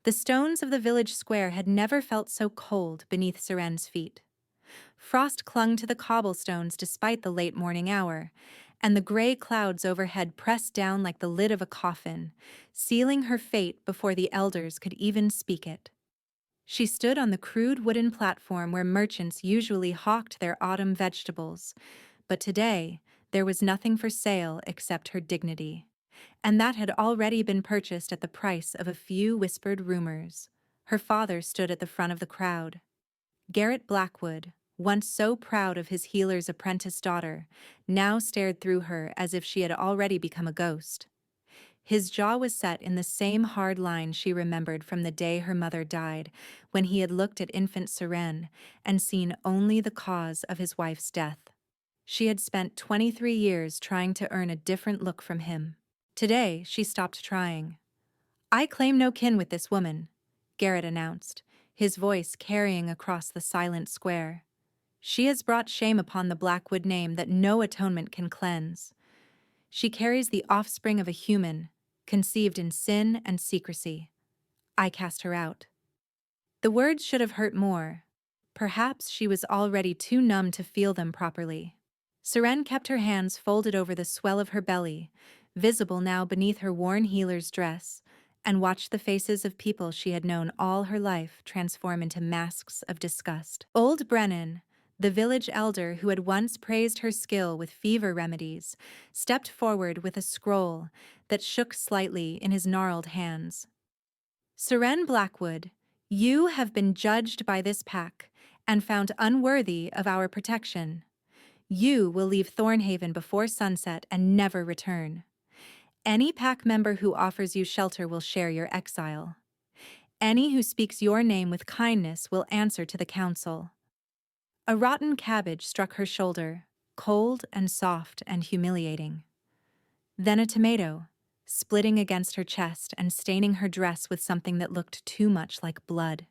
The stones of the village square had never felt so cold beneath Seren's feet. Frost clung to the cobblestones despite the late morning hour, and the gray clouds overhead pressed down like the lid of a coffin, sealing her fate before the elders could even speak it. She stood on the crude wooden platform where merchants usually hawked their autumn vegetables, but today there was nothing for sale except her dignity. And that had already been purchased at the price of a few whispered rumors. Her father stood at the front of the crowd. Garrett Blackwood, once so proud of his healer's apprentice daughter, now stared through her as if she had already become a ghost. His jaw was set in the same hard line she remembered from the day her mother died, when he had looked at infant Seren and seen only the cause of his wife's death. She had spent 23 years trying to earn a different look from him. Today, she stopped trying. "I claim no kin with this woman," Garrett announced, his voice carrying across the silent square. "She has brought shame upon the Blackwood name that no atonement can cleanse. She carries the offspring of a human, conceived in sin and secrecy. I cast her out." The words should have hurt more. Perhaps she was already too numb to feel them properly. Seren kept her hands folded over the swell of her belly, visible now beneath her worn healer's dress, and watched the faces of people she had known all her life transform into masks of disgust. Old Brennan, the village elder who had once praised her skill with fever remedies, stepped forward with a scroll that shook slightly in his gnarled hands. "Seren Blackwood, you have been judged by this pack and found unworthy of our protection. You will leave Thornhaven before sunset and never return. Any pack member who offers you shelter will share your exile. Any who speaks your name with kindness will answer to the council." A rotten cabbage struck her shoulder, cold and soft and humiliating. Then a tomato, splitting against her chest and staining her dress with something that looked too much like blood.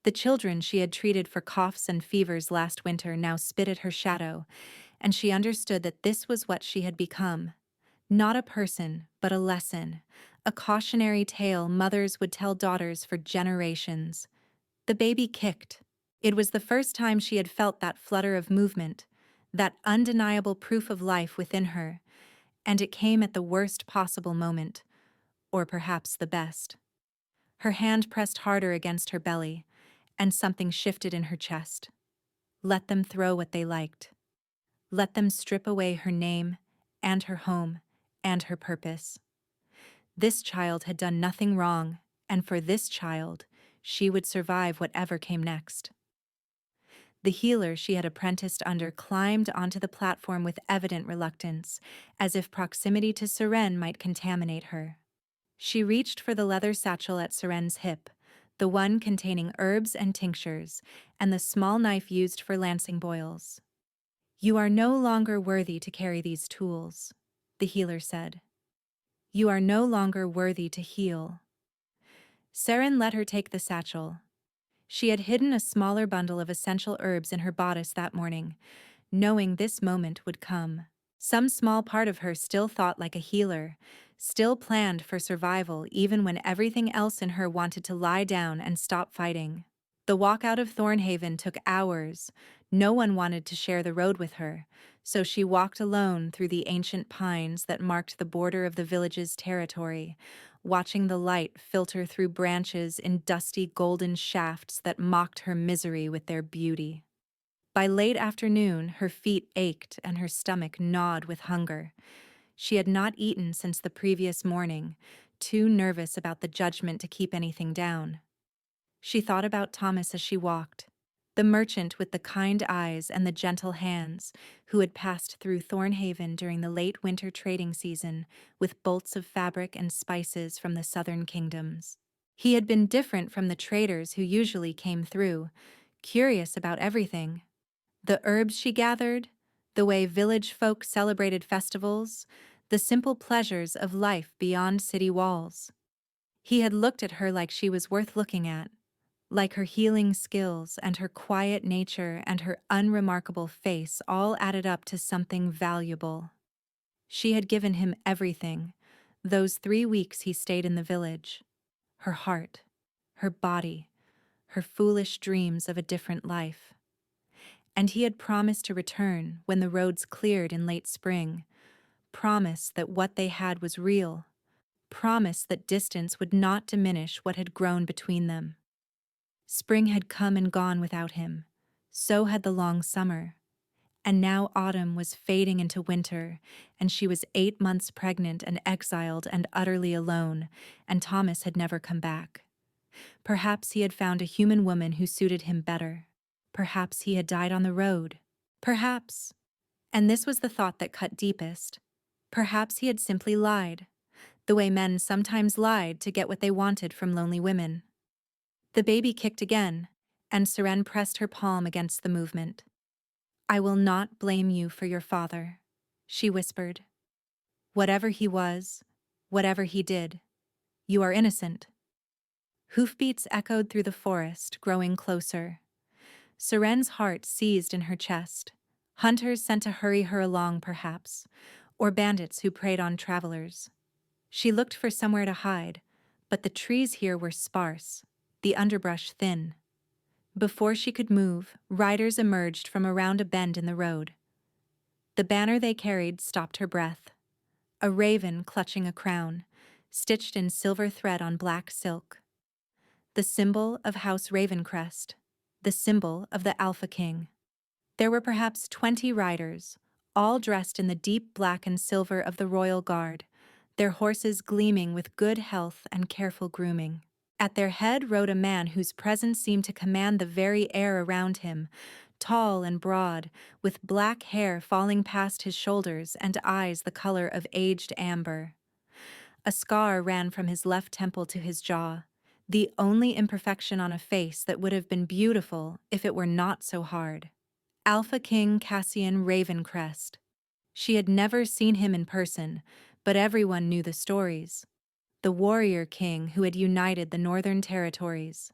The children she had treated for coughs and fevers last winter now spit at her shadow, and she understood that this was what she had become. Not a person, but a lesson, a cautionary tale mothers would tell daughters for generations. The baby kicked. It was the first time she had felt that flutter of movement, that undeniable proof of life within her, and it came at the worst possible moment, or perhaps the best. Her hand pressed harder against her belly, and something shifted in her chest. Let them throw what they liked. Let them strip away her name, and her home, and her purpose. This child had done nothing wrong, and for this child, she would survive whatever came next. The healer she had apprenticed under climbed onto the platform with evident reluctance, as if proximity to Seren might contaminate her. She reached for the leather satchel at Seren's hip, the one containing herbs and tinctures, and the small knife used for lancing boils. "You are no longer worthy to carry these tools," the healer said. "You are no longer worthy to heal." Seren let her take the satchel. She had hidden a smaller bundle of essential herbs in her bodice that morning, knowing this moment would come. Some small part of her still thought like a healer, still planned for survival even when everything else in her wanted to lie down and stop fighting. The walk out of Thornhaven took hours. No one wanted to share the road with her, so she walked alone through the ancient pines that marked the border of the village's territory, watching the light filter through branches in dusty golden shafts that mocked her misery with their beauty. By late afternoon, her feet ached and her stomach gnawed with hunger. She had not eaten since the previous morning, too nervous about the judgment to keep anything down. She thought about Thomas as she walked, the merchant with the kind eyes and the gentle hands, who had passed through Thornhaven during the late winter trading season with bolts of fabric and spices from the southern kingdoms. He had been different from the traders who usually came through, curious about everything. The herbs she gathered, the way village folk celebrated festivals, the simple pleasures of life beyond city walls. He had looked at her like she was worth looking at, like her healing skills and her quiet nature and her unremarkable face all added up to something valuable. She had given him everything, those 3 weeks he stayed in the village. Her heart, her body, her foolish dreams of a different life. And he had promised to return when the roads cleared in late spring, promised that what they had was real, promised that distance would not diminish what had grown between them. Spring had come and gone without him, so had the long summer. And now autumn was fading into winter, and she was 8 months pregnant and exiled and utterly alone, and Thomas had never come back. Perhaps he had found a human woman who suited him better. Perhaps he had died on the road. Perhaps, and this was the thought that cut deepest, perhaps he had simply lied, the way men sometimes lied to get what they wanted from lonely women. The baby kicked again, and Seren pressed her palm against the movement. "I will not blame you for your father," she whispered. "Whatever he was, whatever he did, you are innocent." Hoofbeats echoed through the forest, growing closer. Seren's heart seized in her chest. Hunters sent to hurry her along, perhaps, or bandits who preyed on travelers. She looked for somewhere to hide, but the trees here were sparse, the underbrush thin. Before she could move, riders emerged from around a bend in the road. The banner they carried stopped her breath. A raven clutching a crown, stitched in silver thread on black silk. The symbol of House Ravencrest, the symbol of the Alpha King. There were perhaps 20 riders, all dressed in the deep black and silver of the royal guard, their horses gleaming with good health and careful grooming. At their head rode a man whose presence seemed to command the very air around him, tall and broad, with black hair falling past his shoulders and eyes the color of aged amber. A scar ran from his left temple to his jaw, the only imperfection on a face that would have been beautiful if it were not so hard. Alpha King Cassian Ravencrest. She had never seen him in person, but everyone knew the stories. The warrior king who had united the northern territories.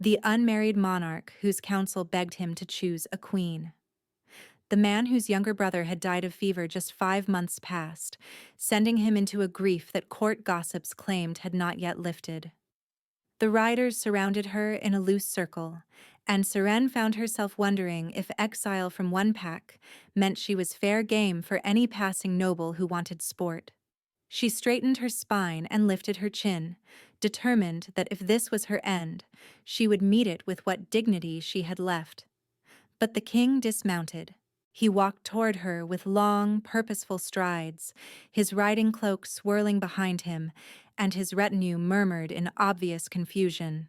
The unmarried monarch whose council begged him to choose a queen. The man whose younger brother had died of fever just 5 months past, sending him into a grief that court gossips claimed had not yet lifted. The riders surrounded her in a loose circle, and Seren found herself wondering if exile from one pack meant she was fair game for any passing noble who wanted sport. She straightened her spine and lifted her chin, determined that if this was her end, she would meet it with what dignity she had left. But the king dismounted. He walked toward her with long, purposeful strides, his riding cloak swirling behind him, and his retinue murmured in obvious confusion.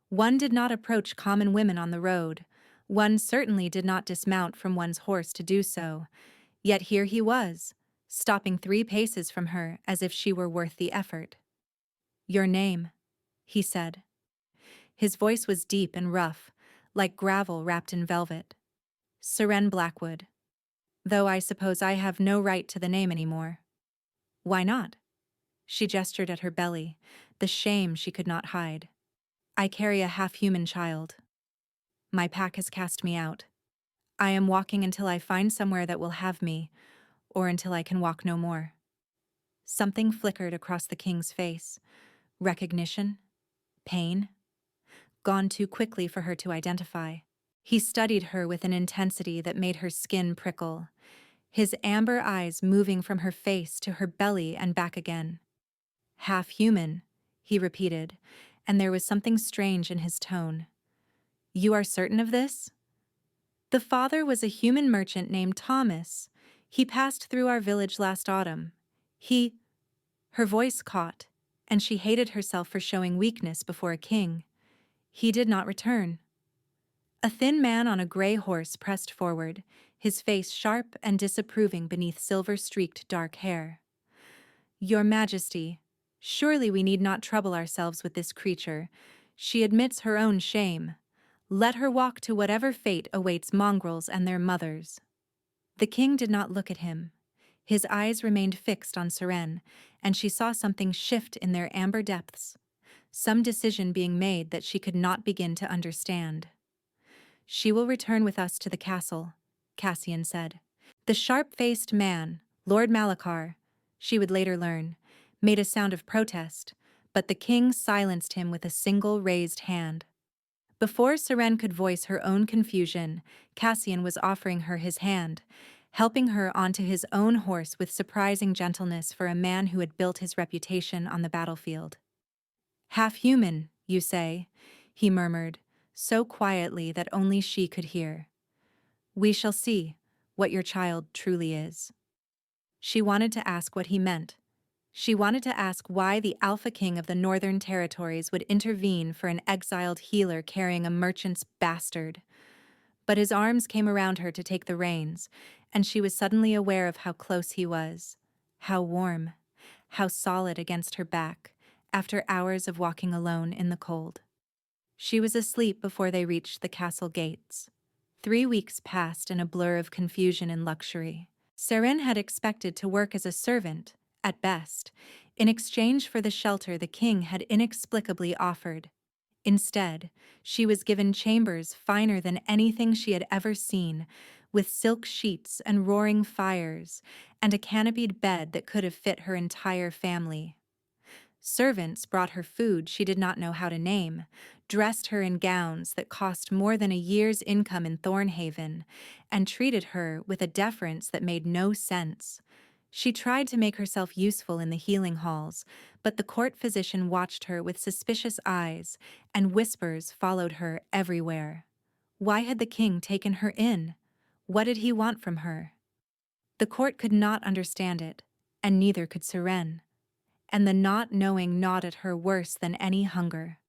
One did not approach common women on the road. One certainly did not dismount from one's horse to do so. Yet here he was, stopping 3 paces from her as if she were worth the effort. "Your name," he said. His voice was deep and rough, like gravel wrapped in velvet. "Seren Blackwood. Though I suppose I have no right to the name anymore." "Why not?" She gestured at her belly, the shame she could not hide. "I carry a half-human child. My pack has cast me out. I am walking until I find somewhere that will have me, or until I can walk no more." Something flickered across the king's face. Recognition? Pain? Gone too quickly for her to identify. He studied her with an intensity that made her skin prickle, his amber eyes moving from her face to her belly and back again. "Half human," he repeated, and there was something strange in his tone. "You are certain of this?" "The father was a human merchant named Thomas. He passed through our village last autumn. He—" Her voice caught, and she hated herself for showing weakness before a king. "He did not return." A thin man on a gray horse pressed forward, his face sharp and disapproving beneath silver-streaked dark hair. "Your Majesty, surely we need not trouble ourselves with this creature. She admits her own shame. Let her walk to whatever fate awaits mongrels and their mothers." The king did not look at him. His eyes remained fixed on Seren, and she saw something shift in their amber depths, some decision being made that she could not begin to understand. "She will return with us to the castle," Cassian said. The sharp-faced man, Lord Malachar, she would later learn, made a sound of protest, but the king silenced him with a single raised hand. Before Seren could voice her own confusion, Cassian was offering her his hand, helping her onto his own horse with surprising gentleness for a man who had built his reputation on the battlefield. "Half human, you say?" he murmured, so quietly that only she could hear. "We shall see what your child truly is." She wanted to ask what he meant. She wanted to ask why the Alpha King of the Northern Territories would intervene for an exiled healer carrying a merchant's bastard. But his arms came around her to take the reins, and she was suddenly aware of how close he was, how warm, how solid against her back, after hours of walking alone in the cold. She was asleep before they reached the castle gates. 3 weeks passed in a blur of confusion and luxury. Seren had expected to work as a servant, at best, in exchange for the shelter the king had inexplicably offered. Instead, she was given chambers finer than anything she had ever seen, with silk sheets and roaring fires, and a canopied bed that could have fit her entire family. Servants brought her food she did not know how to name, dressed her in gowns that cost more than a year's income in Thornhaven, and treated her with a deference that made no sense. She tried to make herself useful in the healing halls, but the court physician watched her with suspicious eyes, and whispers followed her everywhere. Why had the king taken her in? What did he want from her? The court could not understand it, and neither could Seren. And the not knowing gnawed at her worse than any hunger.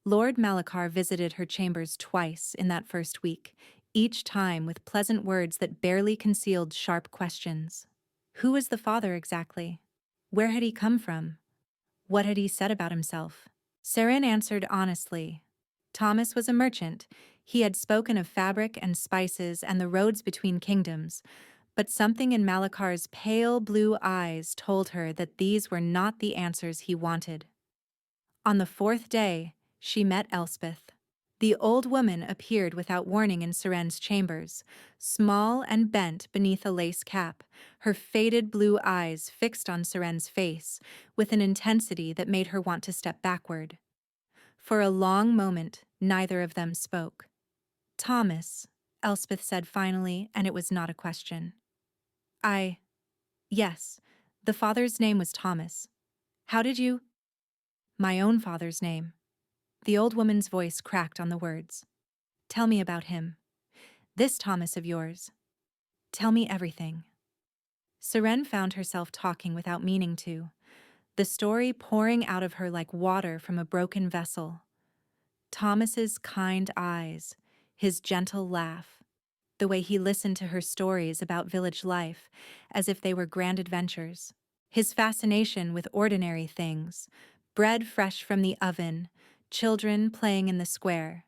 Lord Malachar visited her chambers twice in that first week, each time with pleasant words that barely concealed sharp questions. Who was the father exactly? Where had he come from? What had he said about himself? Seren answered honestly. Thomas was a merchant. He had spoken of fabric and spices and the roads between kingdoms, but something in Malachar's pale blue eyes told her that these were not the answers he wanted. On the 4th day, she met Elspeth. The old woman appeared without warning in Seren's chambers, small and bent beneath a lace cap, her faded blue eyes fixed on Seren's face, with an intensity that made her want to step backward. For a long moment, neither of them spoke. "Thomas," Elspeth said finally, and it was not a question. Yes, the father's name was Thomas. How did you—" "My own father's name." The old woman's voice cracked on the words. "Tell me about him. This Thomas of yours. Tell me everything." Seren found herself talking without meaning to, the story pouring out of her like water from a broken vessel. Thomas's kind eyes, his gentle laugh, the way he listened to her stories about village life as if they were grand adventures. His fascination with ordinary things, bread fresh from the oven, children playing in the square,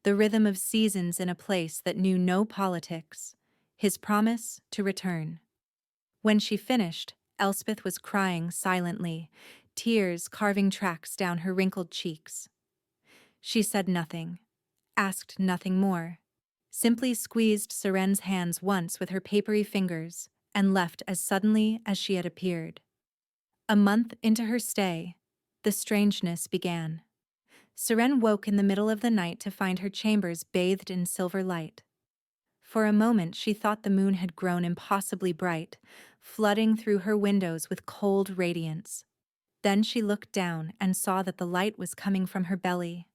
the rhythm of seasons in a place that knew no politics, his promise to return. When she finished, Elspeth was crying silently, tears carving tracks down her wrinkled cheeks. She said nothing, asked nothing more, simply squeezed Seren's hands once with her papery fingers and left as suddenly as she had appeared. A month into her stay, the strangeness began. Seren woke in the middle of the night to find her chambers bathed in silver light. For a moment she thought the moon had grown impossibly bright, flooding through her windows with cold radiance. Then she looked down and saw that the light was coming from her belly.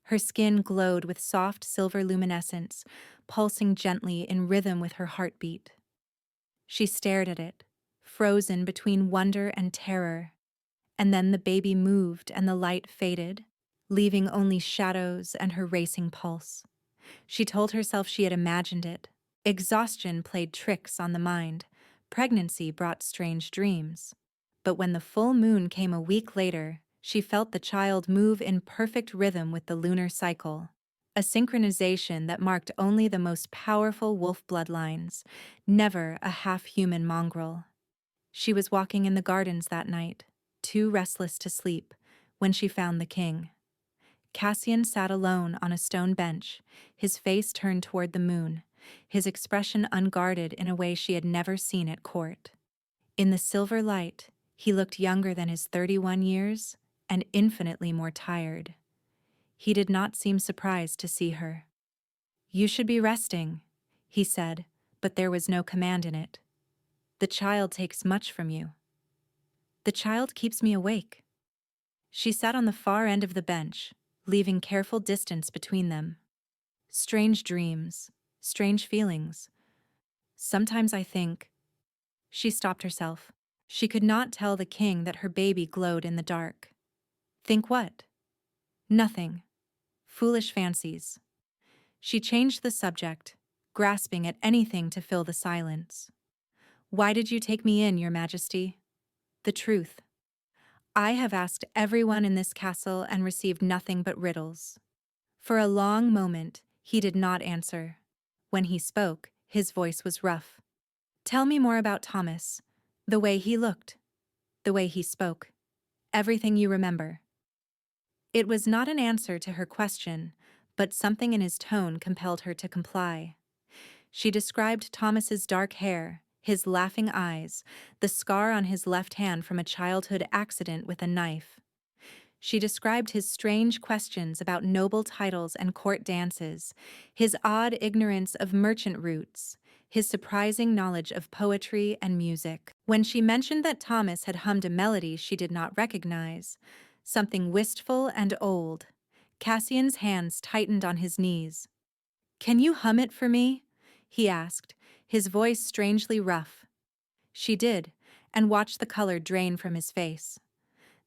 Her skin glowed with soft silver luminescence, pulsing gently in rhythm with her heartbeat. She stared at it, frozen between wonder and terror, and then the baby moved and the light faded, leaving only shadows and her racing pulse. She told herself she had imagined it. Exhaustion played tricks on the mind. Pregnancy brought strange dreams. But when the full moon came a week later, she felt the child move in perfect rhythm with the lunar cycle, a synchronization that marked only the most powerful wolf bloodlines, never a half-human mongrel. She was walking in the gardens that night, too restless to sleep, when she found the king. Cassian sat alone on a stone bench, his face turned toward the moon, his expression unguarded in a way she had never seen at court. In the silver light, he looked younger than his 31 years, and infinitely more tired. He did not seem surprised to see her. "You should be resting," he said, but there was no command in it. "The child takes much from you." "The child keeps me awake." She sat on the far end of the bench, leaving careful distance between them. "Strange dreams, strange feelings. Sometimes I think—" She stopped herself. She could not tell the king that her baby glowed in the dark. "Think what?" "Nothing. Foolish fancies." She changed the subject, grasping at anything to fill the silence. "Why did you take me in, Your Majesty?" "The truth. I have asked everyone in this castle and received nothing but riddles." For a long moment, he did not answer. When he spoke, his voice was rough. "Tell me more about Thomas. The way he looked. The way he spoke. Everything you remember." It was not an answer to her question, but something in his tone compelled her to comply. She described Thomas's dark hair, his laughing eyes, the scar on his left hand from a childhood accident with a knife. She described his strange questions about noble titles and court dances, his odd ignorance of merchant roots, his surprising knowledge of poetry and music. When she mentioned that Thomas had hummed a melody she did not recognize, something wistful and old, Cassian's hands tightened on his knees. "Can you hum it for me?" he asked, his voice strangely rough. She did, and watched the color drain from his face.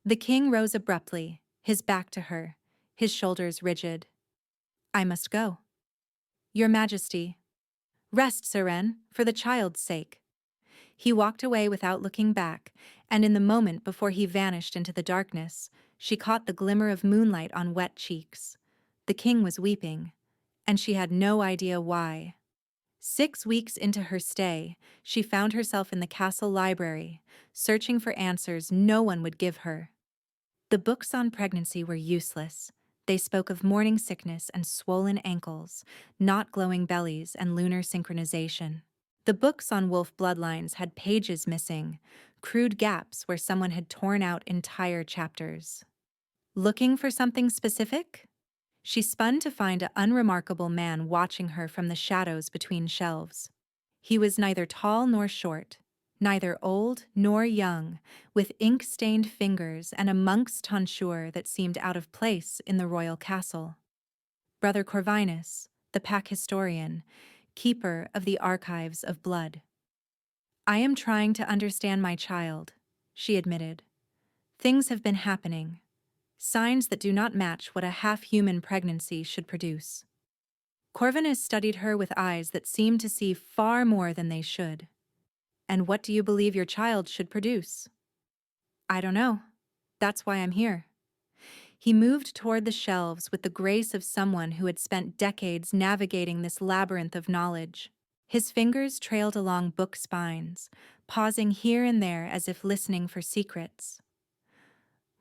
The king rose abruptly, his back to her, his shoulders rigid. "I must go." "Your Majesty." "Rest, Seren, for the child's sake." He walked away without looking back, and in the moment before he vanished into the darkness, she caught the glimmer of moonlight on wet cheeks. The king was weeping, and she had no idea why. 6 weeks into her stay, she found herself in the castle library, searching for answers no one would give her. The books on pregnancy were useless. They spoke of morning sickness and swollen ankles, not glowing bellies and lunar synchronization. The books on wolf bloodlines had pages missing, crude gaps where someone had torn out entire chapters. Looking for something specific? She spun to find an unremarkable man watching her from the shadows between shelves. He was neither tall nor short, neither old nor young, with ink-stained fingers and a monk's tonsure that seemed out of place in the royal castle. Brother Corvinus, the pack historian, keeper of the archives of blood. "I am trying to understand my child," she admitted. "Things have been happening. Signs that do not match what a half-human pregnancy should produce." Corvinus studied her with eyes that seemed to see far more than they should. "And what do you believe your child should produce?" "I don't know. That's why I'm here." He moved toward the shelves with the grace of someone who had spent decades navigating this labyrinth of knowledge. His fingers trailed along book spines, pausing here and there as if listening for secrets.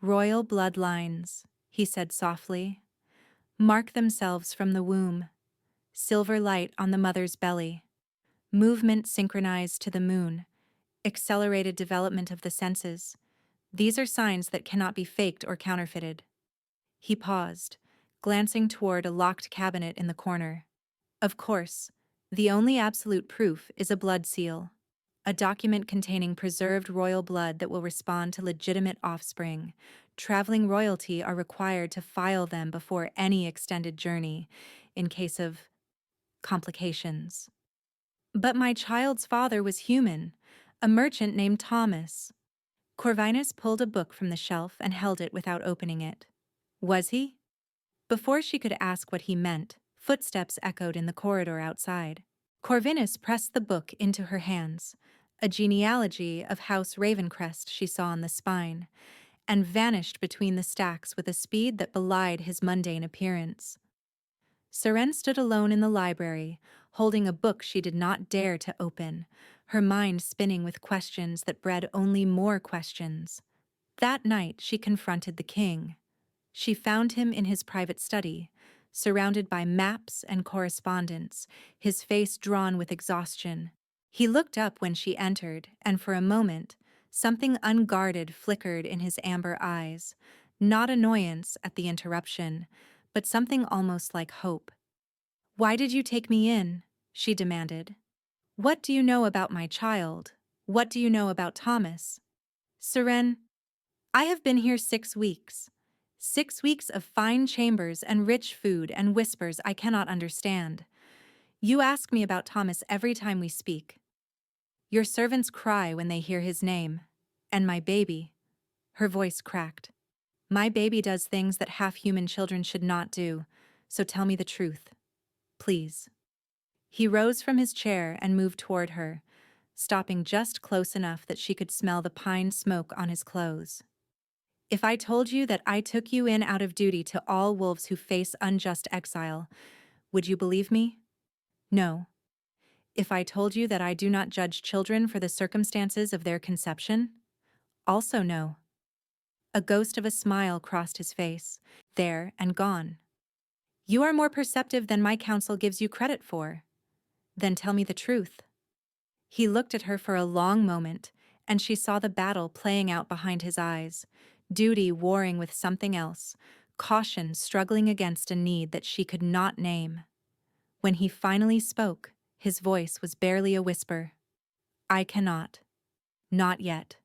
"Royal bloodlines," he said softly, "mark themselves from the womb. Silver light on the mother's belly. Movement synchronized to the moon. Accelerated development of the senses. These are signs that cannot be faked or counterfeited." He paused, glancing toward a locked cabinet in the corner. "Of course, the only absolute proof is a blood seal, a document containing preserved royal blood that will respond to legitimate offspring. Traveling royalty are required to file them before any extended journey, in case of complications." "But my child's father was human, a merchant named Thomas." Corvinus pulled a book from the shelf and held it without opening it. "Was he?" Before she could ask what he meant, footsteps echoed in the corridor outside. Corvinus pressed the book into her hands, a genealogy of House Ravencrest she saw on the spine, and vanished between the stacks with a speed that belied his mundane appearance. Seren stood alone in the library, holding a book she did not dare to open, her mind spinning with questions that bred only more questions. That night she confronted the king. She found him in his private study, surrounded by maps and correspondence, his face drawn with exhaustion. He looked up when she entered, and for a moment, something unguarded flickered in his amber eyes, not annoyance at the interruption, but something almost like hope. "Why did you take me in?" she demanded. "What do you know about my child? What do you know about Thomas?" "Seren, I have been here 6 weeks. 6 weeks of fine chambers and rich food and whispers I cannot understand. You ask me about Thomas every time we speak. Your servants cry when they hear his name. And my baby," her voice cracked, "my baby does things that half-human children should not do, so tell me the truth. Please." He rose from his chair and moved toward her, stopping just close enough that she could smell the pine smoke on his clothes. "If I told you that I took you in out of duty to all wolves who face unjust exile, would you believe me? No. If I told you that I do not judge children for the circumstances of their conception? Also no." A ghost of a smile crossed his face, there and gone. "You are more perceptive than my counsel gives you credit for. Then tell me the truth." He looked at her for a long moment, and she saw the battle playing out behind his eyes, duty warring with something else, caution struggling against a need that she could not name. When he finally spoke, his voice was barely a whisper. "I cannot. Not yet.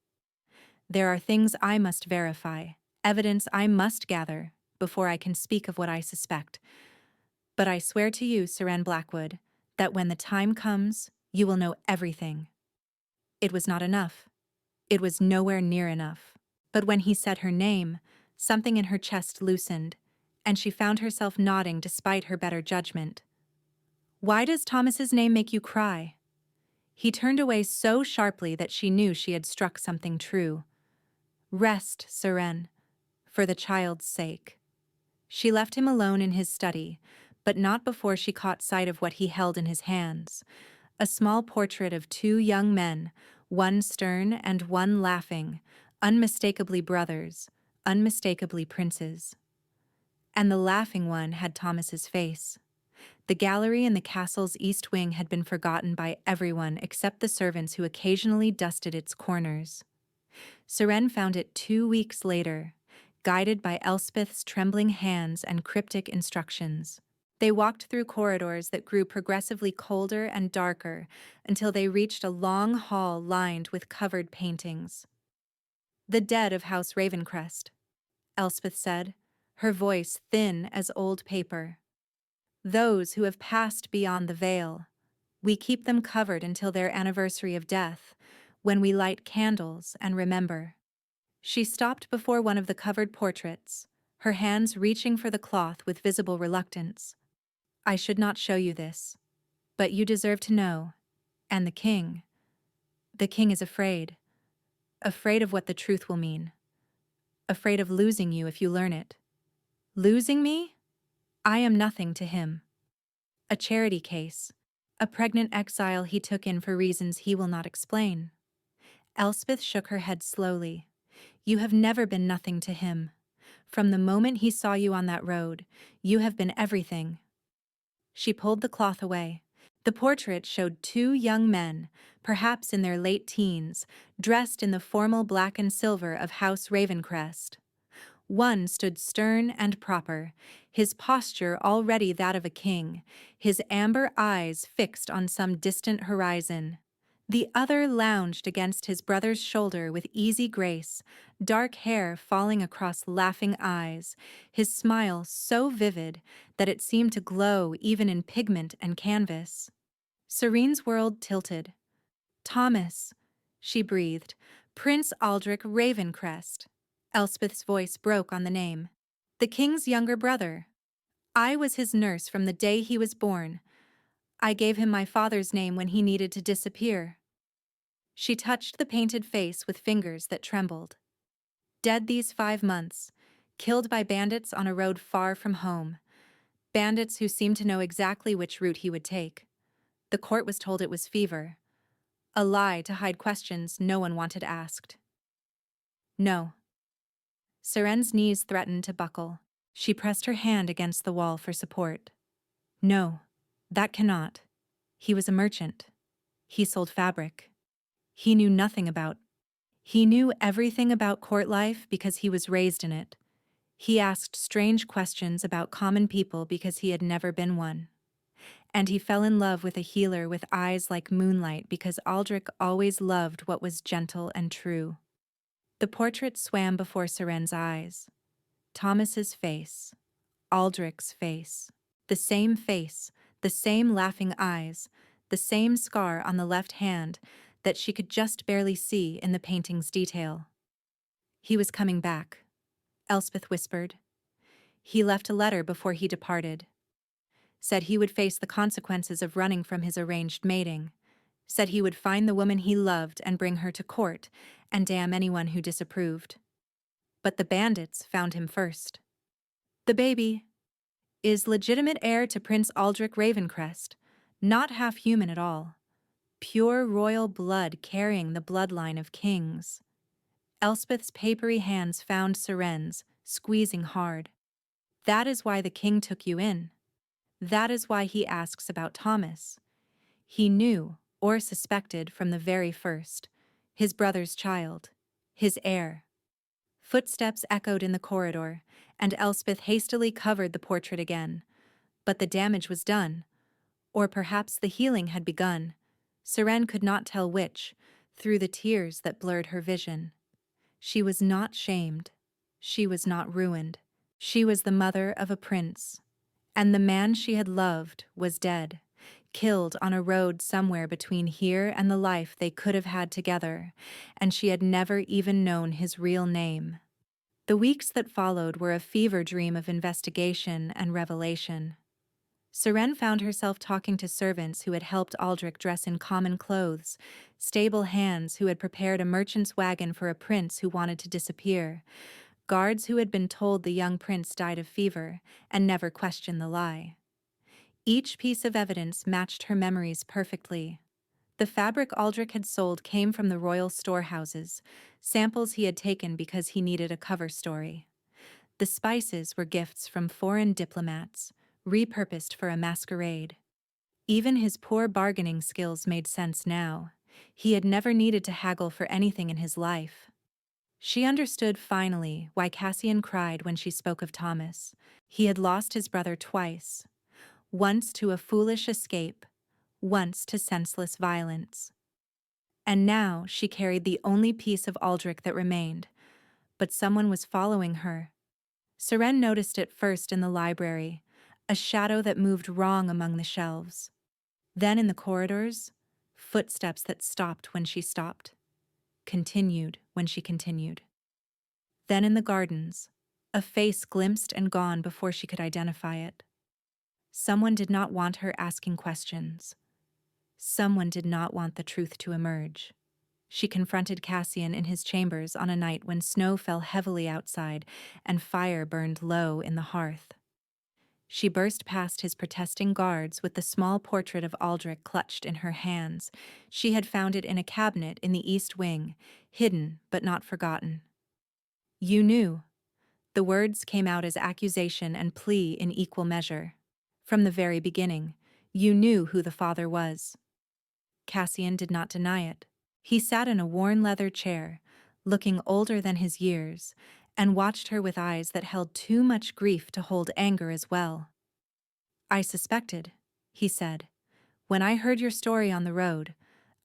There are things I must verify, evidence I must gather, before I can speak of what I suspect. But I swear to you, Seren Blackwood, that when the time comes, you will know everything." It was not enough. It was nowhere near enough. But when he said her name, something in her chest loosened, and she found herself nodding despite her better judgment. "Why does Thomas's name make you cry?" He turned away so sharply that she knew she had struck something true. "Rest, Seren, for the child's sake." She left him alone in his study, but not before she caught sight of what he held in his hands. A small portrait of two young men, one stern and one laughing, unmistakably brothers, unmistakably princes. And the laughing one had Thomas's face. The gallery in the castle's east wing had been forgotten by everyone except the servants who occasionally dusted its corners. Seren found it 2 weeks later, guided by Elspeth's trembling hands and cryptic instructions. They walked through corridors that grew progressively colder and darker until they reached a long hall lined with covered paintings. "The dead of House Ravencrest," Elspeth said, her voice thin as old paper. "Those who have passed beyond the veil. We keep them covered until their anniversary of death, when we light candles and remember." She stopped before one of the covered portraits, her hands reaching for the cloth with visible reluctance. "I should not show you this, but you deserve to know. And the king. The king is afraid. Afraid of what the truth will mean. Afraid of losing you if you learn it." "Losing me? I am nothing to him. A charity case. A pregnant exile he took in for reasons he will not explain." Elspeth shook her head slowly. "You have never been nothing to him. From the moment he saw you on that road, you have been everything." She pulled the cloth away. The portrait showed two young men, perhaps in their late teens, dressed in the formal black and silver of House Ravencrest. One stood stern and proper, his posture already that of a king, his amber eyes fixed on some distant horizon. The other lounged against his brother's shoulder with easy grace, dark hair falling across laughing eyes, his smile so vivid that it seemed to glow even in pigment and canvas. Serene's world tilted. "Thomas," she breathed, "Prince Aldrich Ravencrest." Elspeth's voice broke on the name. "The king's younger brother. I was his nurse from the day he was born. I gave him my father's name when he needed to disappear." She touched the painted face with fingers that trembled. "Dead these 5 months, killed by bandits on a road far from home. Bandits who seemed to know exactly which route he would take. The court was told it was fever. A lie to hide questions no one wanted asked." "No." Seren's knees threatened to buckle. She pressed her hand against the wall for support. "No, that cannot. He was a merchant. He sold fabric. He knew everything about court life because he was raised in it. He asked strange questions about common people because he had never been one. And he fell in love with a healer with eyes like moonlight because Aldrich always loved what was gentle and true. The portrait swam before Seren's eyes. Thomas's face, Aldrich's face, the same laughing eyes, the same scar on the left hand that she could just barely see in the painting's detail. He was coming back, Elspeth whispered. He left a letter before he departed. Said he would face the consequences of running from his arranged mating. Said he would find the woman he loved and bring her to court and damn anyone who disapproved. But the bandits found him first. The baby is legitimate heir to Prince Aldrich Ravencrest, not half human at all. Pure royal blood carrying the bloodline of kings. Elspeth's papery hands found Seren's, squeezing hard. That is why the king took you in. That is why he asks about Thomas. He knew, or suspected from the very first, his brother's child, his heir. Footsteps echoed in the corridor, and Elspeth hastily covered the portrait again. But the damage was done, or perhaps the healing had begun. Seren could not tell which, through the tears that blurred her vision. She was not shamed. She was not ruined. She was the mother of a prince. And the man she had loved was dead, killed on a road somewhere between here and the life they could have had together, and she had never even known his real name. The weeks that followed were a fever dream of investigation and revelation. Seren found herself talking to servants who had helped Aldrich dress in common clothes, stable hands who had prepared a merchant's wagon for a prince who wanted to disappear, guards who had been told the young prince died of fever and never questioned the lie. Each piece of evidence matched her memories perfectly. The fabric Aldrich had sold came from the royal storehouses, samples he had taken because he needed a cover story. The spices were gifts from foreign diplomats, repurposed for a masquerade. Even his poor bargaining skills made sense now. He had never needed to haggle for anything in his life. She understood finally why Cassian cried when she spoke of Thomas. He had lost his brother twice, once to a foolish escape, once to senseless violence. And now she carried the only piece of Aldrich that remained, but someone was following her. Seren noticed it first in the library, a shadow that moved wrong among the shelves. Then in the corridors, footsteps that stopped when she stopped, continued when she continued. Then in the gardens, a face glimpsed and gone before she could identify it. Someone did not want her asking questions. Someone did not want the truth to emerge. She confronted Cassian in his chambers on a night when snow fell heavily outside and fire burned low in the hearth. She burst past his protesting guards with the small portrait of Aldrich clutched in her hands. She had found it in a cabinet in the east wing, hidden but not forgotten. You knew. The words came out as accusation and plea in equal measure. From the very beginning, you knew who the father was. Cassian did not deny it. He sat in a worn leather chair, looking older than his years, and watched her with eyes that held too much grief to hold anger as well. I suspected, he said, when I heard your story on the road,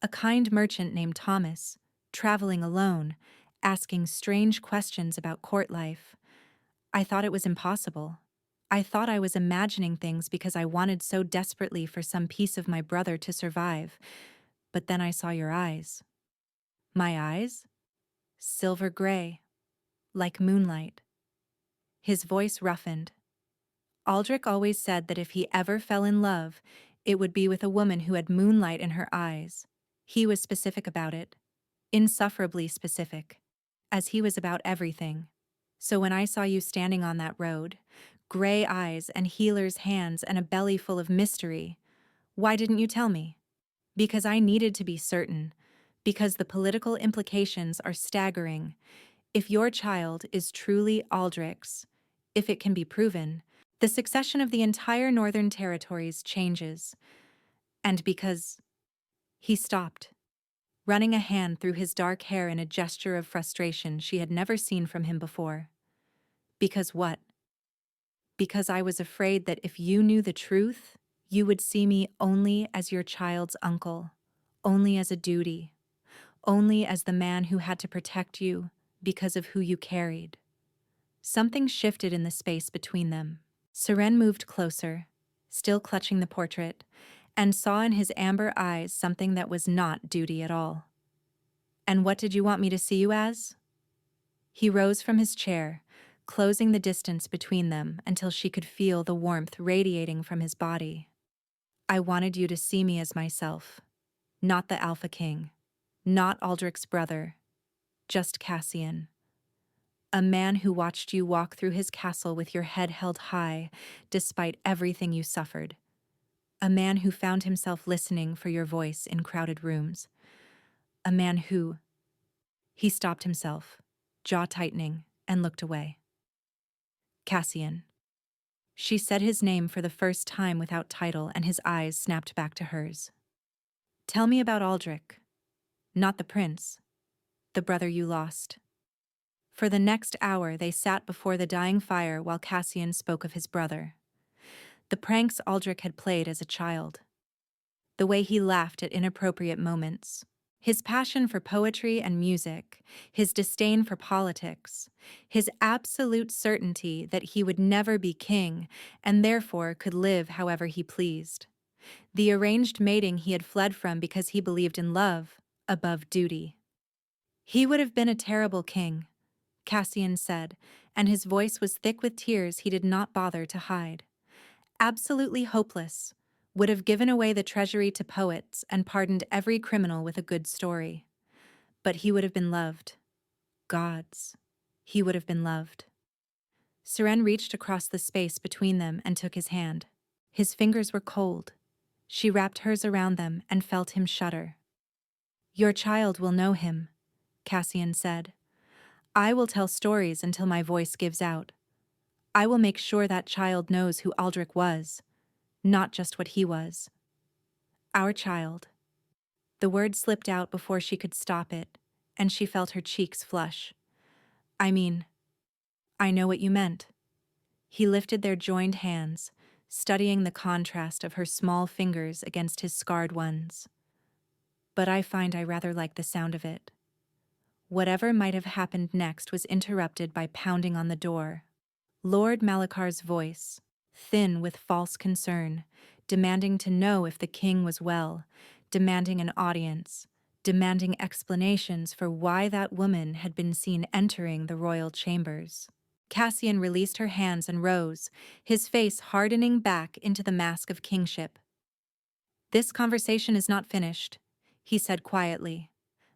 a kind merchant named Thomas, traveling alone, asking strange questions about court life. I thought it was impossible. I thought I was imagining things because I wanted so desperately for some piece of my brother to survive. But then I saw your eyes. My eyes? Silver gray, like moonlight. His voice roughened. Aldrich always said that if he ever fell in love, it would be with a woman who had moonlight in her eyes. He was specific about it. Insufferably specific. As he was about everything. So when I saw you standing on that road, gray eyes and healer's hands and a belly full of mystery, why didn't you tell me? Because I needed to be certain. Because the political implications are staggering. If your child is truly Aldrich's, if it can be proven, the succession of the entire Northern Territories changes. And because... He stopped, running a hand through his dark hair in a gesture of frustration she had never seen from him before. Because what? Because I was afraid that if you knew the truth, you would see me only as your child's uncle, only as a duty, only as the man who had to protect you because of who you carried. Something shifted in the space between them. Seren moved closer, still clutching the portrait, and saw in his amber eyes something that was not duty at all. And what did you want me to see you as? He rose from his chair, closing the distance between them until she could feel the warmth radiating from his body. I wanted you to see me as myself, not the Alpha King, not Aldrich's brother, just Cassian. A man who watched you walk through his castle with your head held high, despite everything you suffered. A man who found himself listening for your voice in crowded rooms. A man who... He stopped himself, jaw tightening, and looked away. Cassian. She said his name for the first time without title, and his eyes snapped back to hers. Tell me about Aldrich. Not the prince. The brother you lost. For the next hour they sat before the dying fire while Cassian spoke of his brother. The pranks Aldrich had played as a child. The way he laughed at inappropriate moments. His passion for poetry and music, his disdain for politics, his absolute certainty that he would never be king and therefore could live however he pleased. The arranged mating he had fled from because he believed in love above duty. He would have been a terrible king, Cassian said, and his voice was thick with tears he did not bother to hide. Absolutely hopeless, would have given away the treasury to poets and pardoned every criminal with a good story. But he would have been loved. Gods. He would have been loved. Seren reached across the space between them and took his hand. His fingers were cold. She wrapped hers around them and felt him shudder. Your child will know him, Cassian said. I will tell stories until my voice gives out. I will make sure that child knows who Aldrich was, not just what he was. Our child. The word slipped out before she could stop it, and she felt her cheeks flush. I know what you meant. He lifted their joined hands, studying the contrast of her small fingers against his scarred ones. But I find I rather like the sound of it. Whatever might have happened next was interrupted by pounding on the door. Lord Malakar's voice, thin with false concern, demanding to know if the king was well, demanding an audience, demanding explanations for why that woman had been seen entering the royal chambers. Cassian released her hands and rose, his face hardening back into the mask of kingship. This conversation is not finished, he said quietly.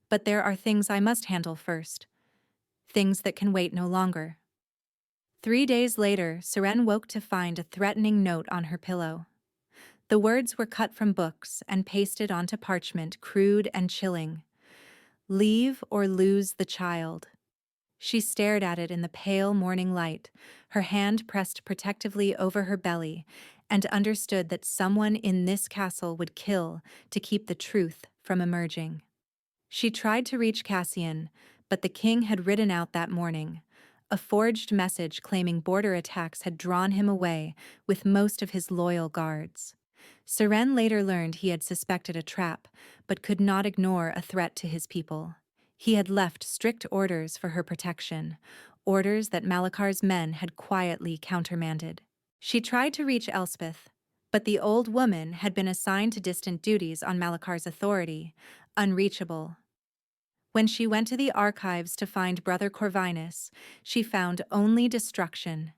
But there are things I must handle first. Things that can wait no longer. 3 days later, Seren woke to find a threatening note on her pillow. The words were cut from books and pasted onto parchment, crude and chilling. Leave or lose the child. She stared at it in the pale morning light, her hand pressed protectively over her belly, and understood that someone in this castle would kill to keep the truth from emerging. She tried to reach Cassian, but the king had ridden out that morning. A forged message claiming border attacks had drawn him away with most of his loyal guards. Seren later learned he had suspected a trap, but could not ignore a threat to his people. He had left strict orders for her protection, orders that Malakar's men had quietly countermanded. She tried to reach Elspeth, but the old woman had been assigned to distant duties on Malakar's authority, unreachable. When she went to the archives to find Brother Corvinus, she found only destruction.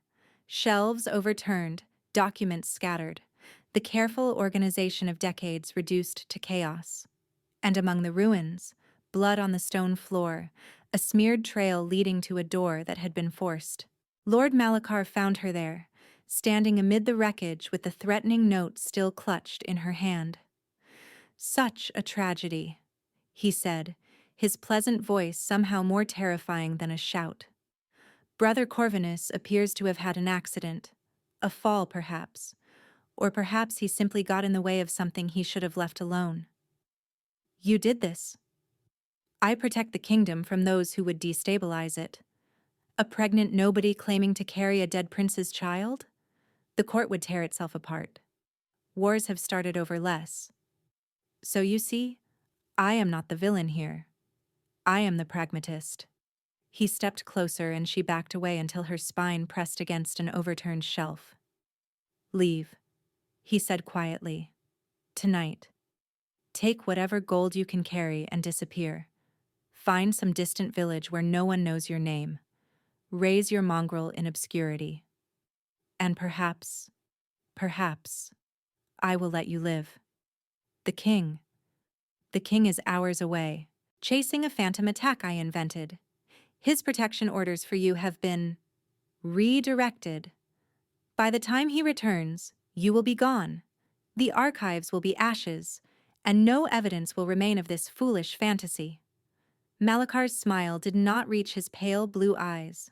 Shelves overturned, documents scattered, the careful organization of decades reduced to chaos. And among the ruins, blood on the stone floor, a smeared trail leading to a door that had been forced. Lord Malakar found her there, standing amid the wreckage with the threatening note still clutched in her hand. Such a tragedy, he said, his pleasant voice somehow more terrifying than a shout. Brother Corvinus appears to have had an accident, a fall perhaps, or perhaps he simply got in the way of something he should have left alone. You did this. I protect the kingdom from those who would destabilize it. A pregnant nobody claiming to carry a dead prince's child? The court would tear itself apart. Wars have started over less. So you see, I am not the villain here. I am the pragmatist. He stepped closer and she backed away until her spine pressed against an overturned shelf. Leave, he said quietly. Tonight. Take whatever gold you can carry and disappear. Find some distant village where no one knows your name. Raise your mongrel in obscurity. And perhaps, I will let you live. The king. The king is hours away, chasing a phantom attack I invented. His protection orders for you have been redirected. By the time he returns, you will be gone. The archives will be ashes, and no evidence will remain of this foolish fantasy. Malakar's smile did not reach his pale blue eyes.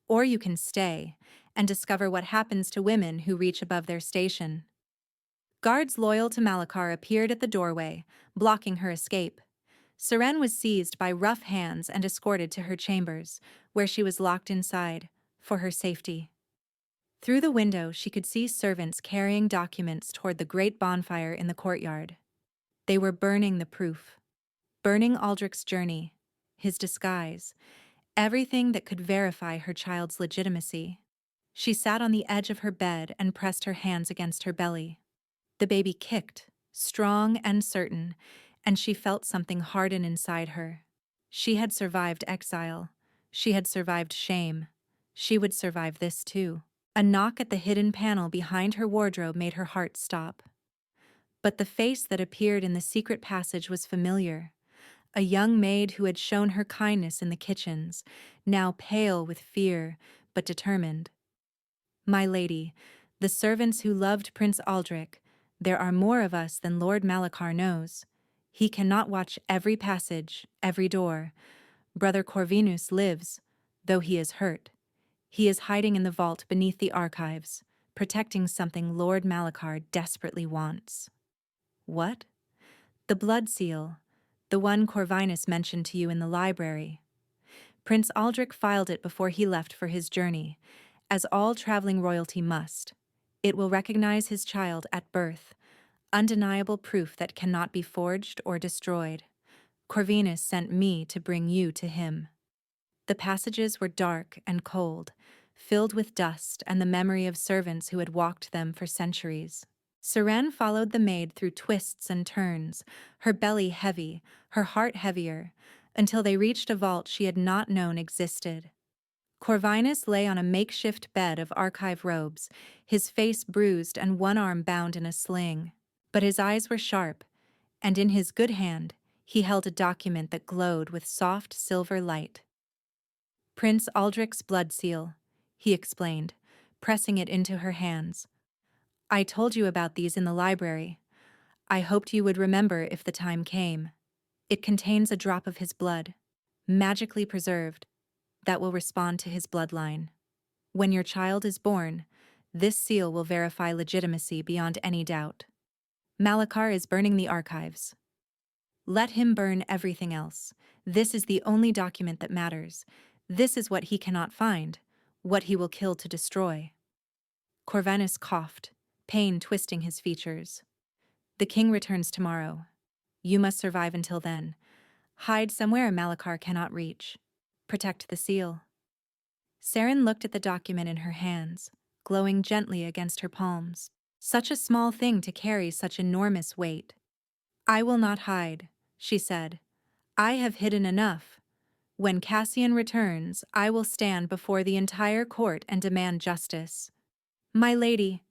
Or you can stay and discover what happens to women who reach above their station. Guards loyal to Malakar appeared at the doorway, blocking her escape. Seren was seized by rough hands and escorted to her chambers, where she was locked inside, for her safety. Through the window, she could see servants carrying documents toward the great bonfire in the courtyard. They were burning the proof. Burning Aldrich's journey, his disguise, everything that could verify her child's legitimacy. She sat on the edge of her bed and pressed her hands against her belly. The baby kicked, strong and certain, and she felt something harden inside her. She had survived exile. She had survived shame. She would survive this too. A knock at the hidden panel behind her wardrobe made her heart stop. But the face that appeared in the secret passage was familiar. A young maid who had shown her kindness in the kitchens, now pale with fear, but determined. My lady, the servants who loved Prince Aldrich, there are more of us than Lord Malakar knows. He cannot watch every passage, every door. Brother Corvinus lives, though he is hurt. He is hiding in the vault beneath the archives, protecting something Lord Malakar desperately wants. What? The blood seal, the one Corvinus mentioned to you in the library. Prince Aldrich filed it before he left for his journey, as all traveling royalty must. It will recognize his child at birth, undeniable proof that cannot be forged or destroyed. Corvinus sent me to bring you to him. The passages were dark and cold, filled with dust and the memory of servants who had walked them for centuries. Seren followed the maid through twists and turns, her belly heavy, her heart heavier, until they reached a vault she had not known existed. Corvinus lay on a makeshift bed of archive robes, his face bruised and one arm bound in a sling. But his eyes were sharp, and in his good hand, he held a document that glowed with soft silver light. Prince Aldrich's blood seal, he explained, pressing it into her hands. I told you about these in the library. I hoped you would remember if the time came. It contains a drop of his blood, magically preserved, that will respond to his bloodline. When your child is born, this seal will verify legitimacy beyond any doubt. Malakar is burning the archives. Let him burn everything else. This is the only document that matters. This is what he cannot find, what he will kill to destroy. Corvinus coughed, pain twisting his features. The king returns tomorrow. You must survive until then. Hide somewhere Malakar cannot reach. Protect the seal. Seren looked at the document in her hands, glowing gently against her palms. Such a small thing to carry such enormous weight. I will not hide, she said. I have hidden enough. When Cassian returns, I will stand before the entire court and demand justice. My lady,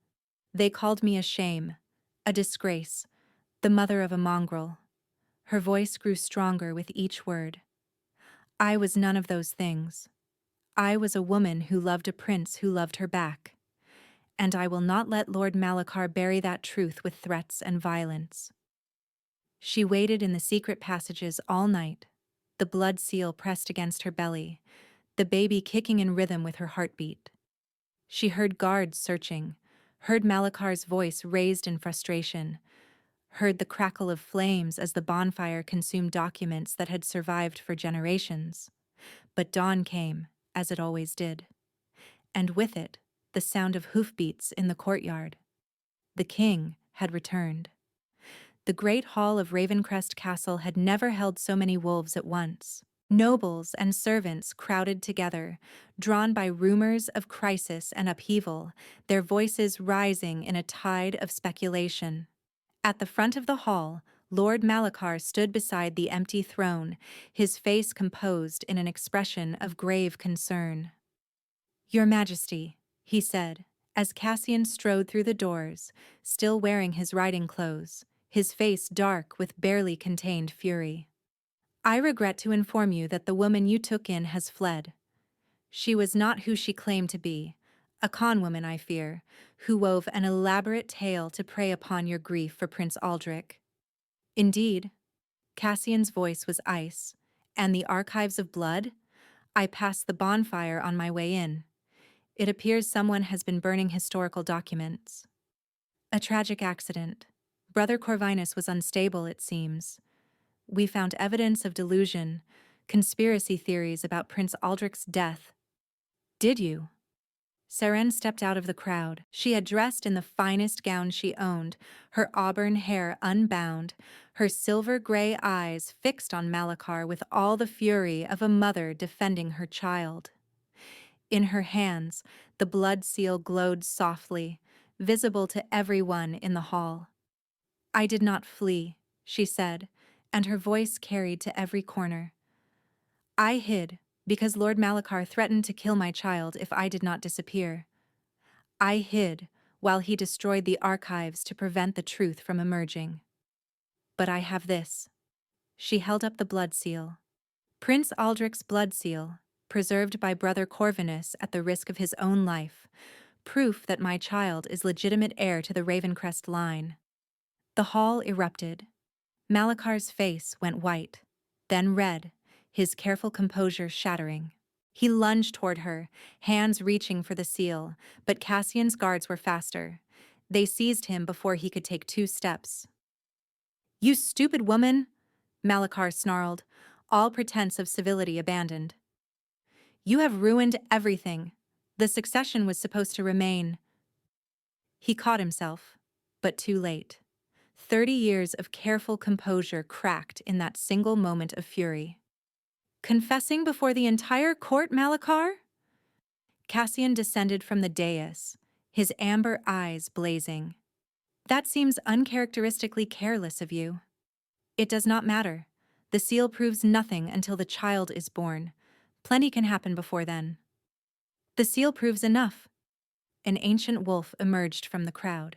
they called me a shame, a disgrace, the mother of a mongrel. Her voice grew stronger with each word. I was none of those things. I was a woman who loved a prince who loved her back. And I will not let Lord Malakar bury that truth with threats and violence. She waited in the secret passages all night, the blood seal pressed against her belly, the baby kicking in rhythm with her heartbeat. She heard guards searching, heard Malakar's voice raised in frustration, heard the crackle of flames as the bonfire consumed documents that had survived for generations. But dawn came, as it always did. And with it, the sound of hoofbeats in the courtyard. The king had returned. The great hall of Ravencrest Castle had never held so many wolves at once. Nobles and servants crowded together, drawn by rumors of crisis and upheaval, their voices rising in a tide of speculation. At the front of the hall, Lord Malachar stood beside the empty throne, his face composed in an expression of grave concern. "Your Majesty," he said, as Cassian strode through the doors, still wearing his riding clothes, his face dark with barely contained fury. "I regret to inform you that the woman you took in has fled. She was not who she claimed to be, a con woman, I fear, who wove an elaborate tale to prey upon your grief for Prince Aldrich." "Indeed." Cassian's voice was ice. "And the archives of blood? I passed the bonfire on my way in. It appears someone has been burning historical documents." "A tragic accident. Brother Corvinus was unstable, it seems. We found evidence of delusion, conspiracy theories about Prince Aldrich's death." "Did you?" Seren stepped out of the crowd. She had dressed in the finest gown she owned, her auburn hair unbound, her silver-gray eyes fixed on Malachar with all the fury of a mother defending her child. In her hands, the blood seal glowed softly, visible to everyone in the hall. "I did not flee," she said, and her voice carried to every corner. "I hid because Lord Malachar threatened to kill my child if I did not disappear. I hid while he destroyed the archives to prevent the truth from emerging. But I have this." She held up the blood seal. "Prince Aldrich's blood seal, preserved by Brother Corvinus at the risk of his own life, proof that my child is legitimate heir to the Ravencrest line." The hall erupted. Malachar's face went white, then red, his careful composure shattering. He lunged toward her, hands reaching for the seal, but Cassian's guards were faster. They seized him before he could take 2 steps. "You stupid woman!" Malachar snarled, all pretense of civility abandoned. "You have ruined everything. The succession was supposed to remain." He caught himself, but too late. 30 years of careful composure cracked in that single moment of fury. "Confessing before the entire court, Malachar?" Cassian descended from the dais, his amber eyes blazing. "That seems uncharacteristically careless of you." "It does not matter. The seal proves nothing until the child is born. Plenty can happen before then." "The seal proves enough." An ancient wolf emerged from the crowd.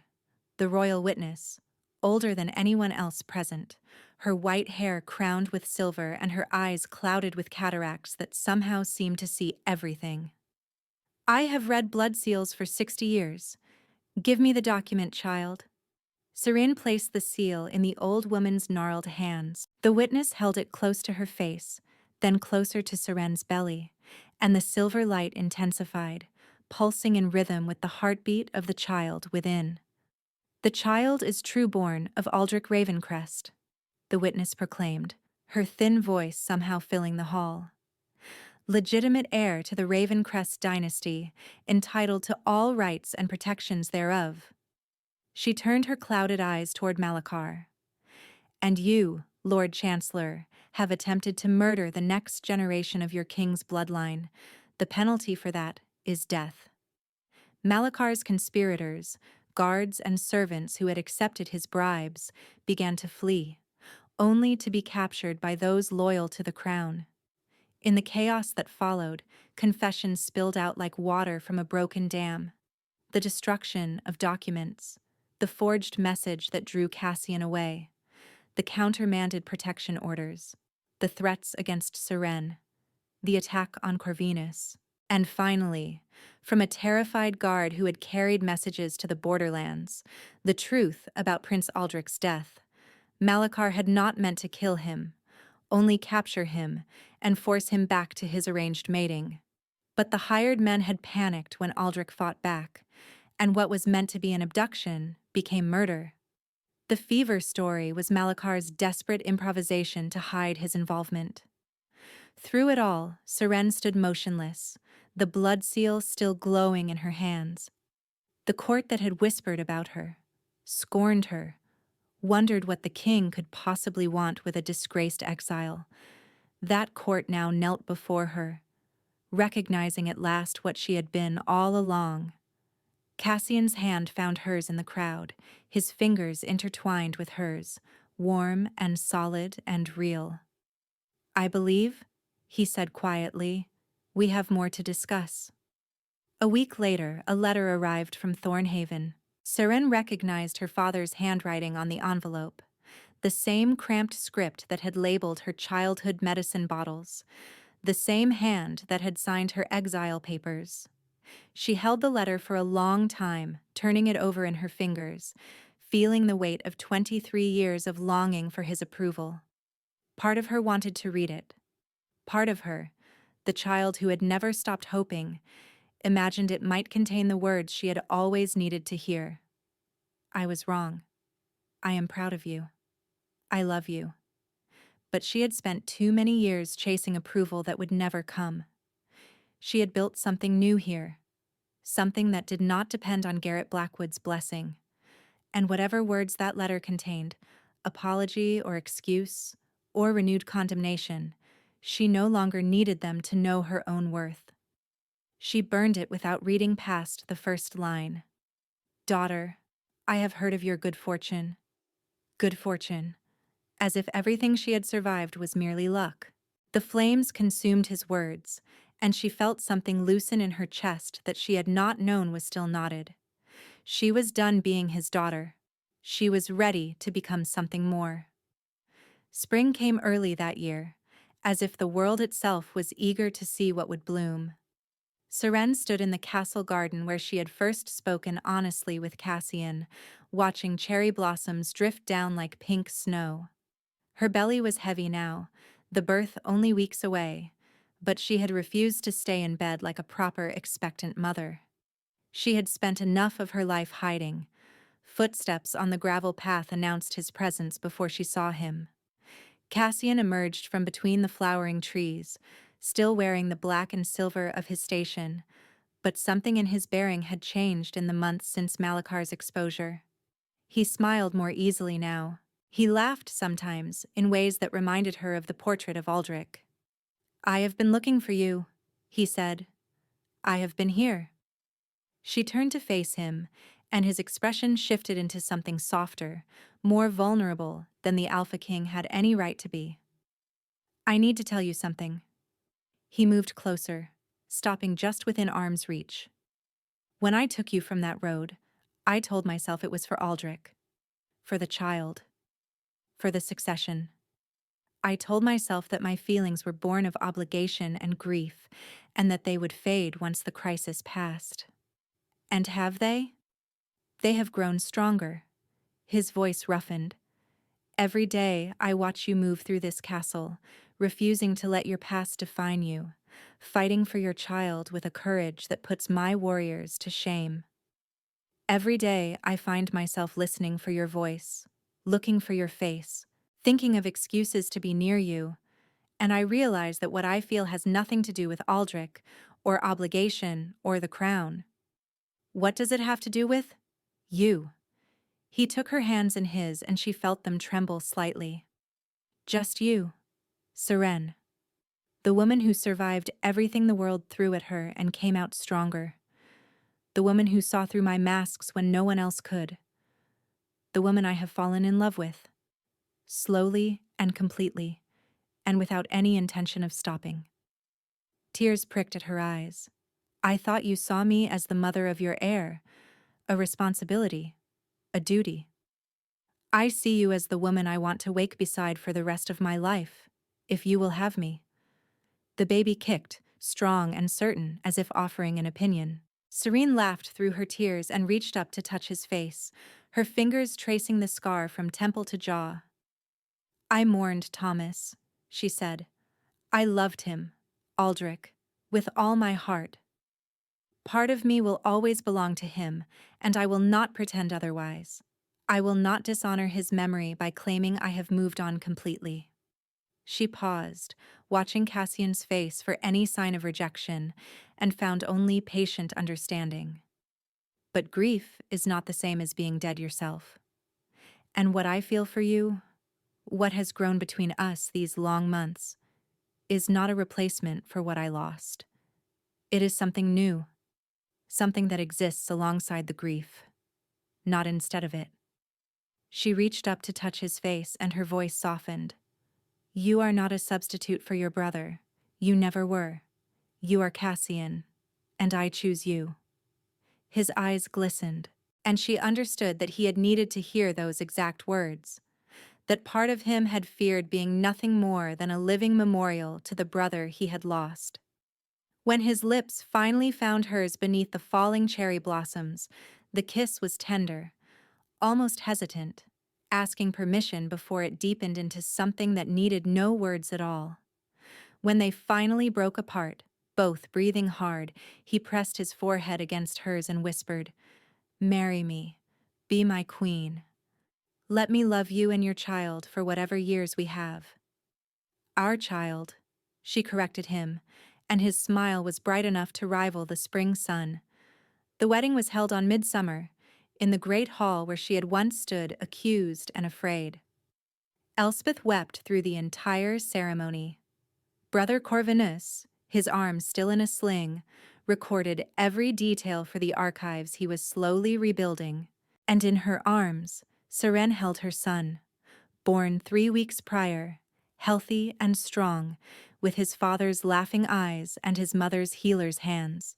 The royal witness, older than anyone else present, her white hair crowned with silver and her eyes clouded with cataracts that somehow seemed to see everything. "I have read blood seals for 60 years. Give me the document, child." Seren placed the seal in the old woman's gnarled hands. The witness held it close to her face, then closer to Seren's belly, and the silver light intensified, pulsing in rhythm with the heartbeat of the child within. "The child is true-born of Aldrich Ravencrest," the witness proclaimed, her thin voice somehow filling the hall. "Legitimate heir to the Ravencrest dynasty, entitled to all rights and protections thereof." She turned her clouded eyes toward Malachar. "And you, Lord Chancellor, have attempted to murder the next generation of your king's bloodline. The penalty for that is death." Malachar's conspirators, guards and servants who had accepted his bribes, began to flee, only to be captured by those loyal to the crown. In the chaos that followed, confessions spilled out like water from a broken dam. The destruction of documents, the forged message that drew Cassian away, the countermanded protection orders, the threats against Seren, the attack on Corvinus, and finally, from a terrified guard who had carried messages to the borderlands, the truth about Prince Aldrich's death. Malachar had not meant to kill him, only capture him and force him back to his arranged mating. But the hired men had panicked when Aldrich fought back, and what was meant to be an abduction became murder. The fever story was Malachar's desperate improvisation to hide his involvement. Through it all, Seren stood motionless, the blood seal still glowing in her hands. The court that had whispered about her, scorned her, wondered what the king could possibly want with a disgraced exile. That court now knelt before her, recognizing at last what she had been all along. Cassian's hand found hers in the crowd, his fingers intertwined with hers, warm and solid and real. "I believe," he said quietly, "we have more to discuss." A week later, a letter arrived from Thornhaven. Seren recognized her father's handwriting on the envelope, the same cramped script that had labeled her childhood medicine bottles, the same hand that had signed her exile papers. She held the letter for a long time, turning it over in her fingers, feeling the weight of 23 years of longing for his approval. Part of her wanted to read it. Part of her, the child who had never stopped hoping, imagined it might contain the words she had always needed to hear. "I was wrong. I am proud of you. I love you." But she had spent too many years chasing approval that would never come. She had built something new here, something that did not depend on Garrett Blackwood's blessing. And whatever words that letter contained, apology or excuse, or renewed condemnation, she no longer needed them to know her own worth. She burned it without reading past the first line. "Daughter, I have heard of your good fortune." Good fortune. As if everything she had survived was merely luck. The flames consumed his words, and she felt something loosen in her chest that she had not known was still knotted. She was done being his daughter. She was ready to become something more. Spring came early that year, as if the world itself was eager to see what would bloom. Seren stood in the castle garden where she had first spoken honestly with Cassian, watching cherry blossoms drift down like pink snow. Her belly was heavy now, the birth only weeks away, but she had refused to stay in bed like a proper expectant mother. She had spent enough of her life hiding. Footsteps on the gravel path announced his presence before she saw him. Cassian emerged from between the flowering trees, still wearing the black and silver of his station, but something in his bearing had changed in the months since Malakar's exposure. He smiled more easily now. He laughed sometimes, in ways that reminded her of the portrait of Aldrich. "I have been looking for you," he said. "I have been here." She turned to face him, and his expression shifted into something softer, more vulnerable than the Alpha King had any right to be. "I need to tell you something." He moved closer, stopping just within arm's reach. "When I took you from that road, I told myself it was for Aldrich, for the child, for the succession. I told myself that my feelings were born of obligation and grief, and that they would fade once the crisis passed. And have they? They have grown stronger." His voice roughened. "Every day I watch you move through this castle, refusing to let your past define you, fighting for your child with a courage that puts my warriors to shame. Every day I find myself listening for your voice, looking for your face, thinking of excuses to be near you, and I realize that what I feel has nothing to do with Aldrich, or obligation, or the crown. What does it have to do with? You." He took her hands in his and she felt them tremble slightly. "Just you, Seren. The woman who survived everything the world threw at her and came out stronger. The woman who saw through my masks when no one else could. The woman I have fallen in love with. Slowly and completely, and without any intention of stopping." Tears pricked at her eyes. "I thought you saw me as the mother of your heir, a responsibility, a duty. I see you as the woman I want to wake beside for the rest of my life, if you will have me." The baby kicked, strong and certain, as if offering an opinion. Serene laughed through her tears and reached up to touch his face, her fingers tracing the scar from temple to jaw. "I mourned Thomas," she said. "I loved him, Aldrich, with all my heart. Part of me will always belong to him, and I will not pretend otherwise. I will not dishonor his memory by claiming I have moved on completely." She paused, watching Cassian's face for any sign of rejection, and found only patient understanding. But grief is not the same as being dead yourself. And what I feel for you, what has grown between us these long months, is not a replacement for what I lost. It is something new, something that exists alongside the grief, not instead of it. She reached up to touch his face, and her voice softened. You are not a substitute for your brother. You never were. You are Cassian, and I choose you. His eyes glistened, and she understood that he had needed to hear those exact words, that part of him had feared being nothing more than a living memorial to the brother he had lost. When his lips finally found hers beneath the falling cherry blossoms, the kiss was tender, almost hesitant, asking permission before it deepened into something that needed no words at all. When they finally broke apart, both breathing hard, he pressed his forehead against hers and whispered, "Marry me. Be my queen. Let me love you and your child for whatever years we have." "Our child," she corrected him, and his smile was bright enough to rival the spring sun. The wedding was held on midsummer, in the great hall where she had once stood accused and afraid. Elspeth wept through the entire ceremony. Brother Corvinus, his arm still in a sling, recorded every detail for the archives he was slowly rebuilding, and in her arms, Seren held her son, born 3 weeks prior, healthy and strong, with his father's laughing eyes and his mother's healer's hands.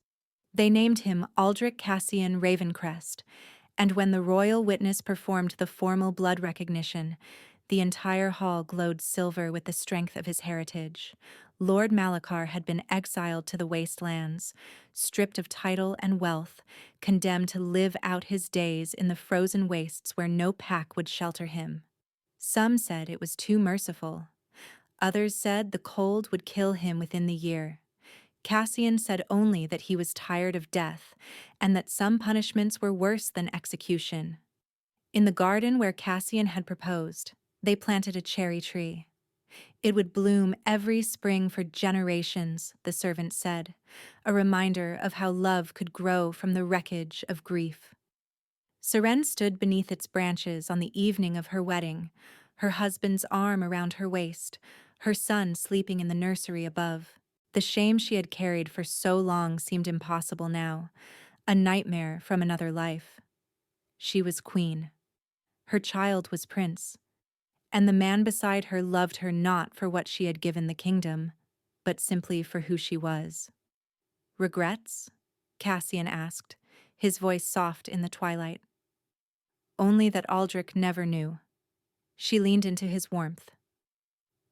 They named him Aldrich Cassian Ravencrest, and when the royal witness performed the formal blood recognition, the entire hall glowed silver with the strength of his heritage. Lord Malachar had been exiled to the wastelands, stripped of title and wealth, condemned to live out his days in the frozen wastes where no pack would shelter him. Some said it was too merciful. Others said the cold would kill him within the year. Cassian said only that he was tired of death, and that some punishments were worse than execution. In the garden where Cassian had proposed, they planted a cherry tree. It would bloom every spring for generations, the servant said, a reminder of how love could grow from the wreckage of grief. Seren stood beneath its branches on the evening of her wedding, her husband's arm around her waist, her son sleeping in the nursery above. The shame she had carried for so long seemed impossible now, a nightmare from another life. She was queen. Her child was prince. And the man beside her loved her not for what she had given the kingdom, but simply for who she was. "Regrets?" Cassian asked, his voice soft in the twilight. "Only that Aldrich never knew." She leaned into his warmth.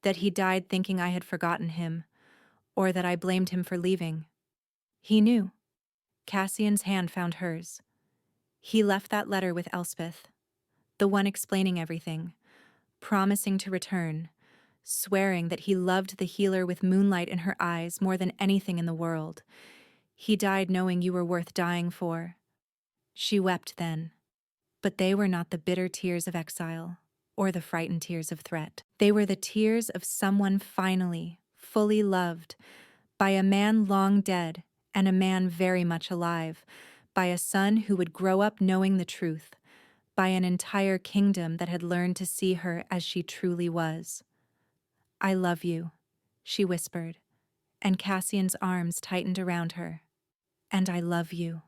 "That he died thinking I had forgotten him, or that I blamed him for leaving. He knew." Cassian's hand found hers. "He left that letter with Elspeth, the one explaining everything, promising to return, swearing that he loved the healer with moonlight in her eyes more than anything in the world. He died knowing you were worth dying for." She wept then. But they were not the bitter tears of exile, or the frightened tears of threat. They were the tears of someone finally, fully loved, by a man long dead and a man very much alive, by a son who would grow up knowing the truth, by an entire kingdom that had learned to see her as she truly was. "I love you," she whispered, and Cassian's arms tightened around her. "And I love you.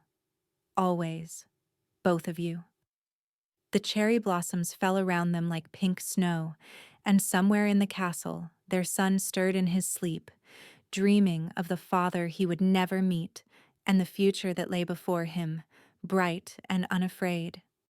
Always. Both of you." The cherry blossoms fell around them like pink snow, and somewhere in the castle, their son stirred in his sleep, dreaming of the father he would never meet and the future that lay before him, bright and unafraid.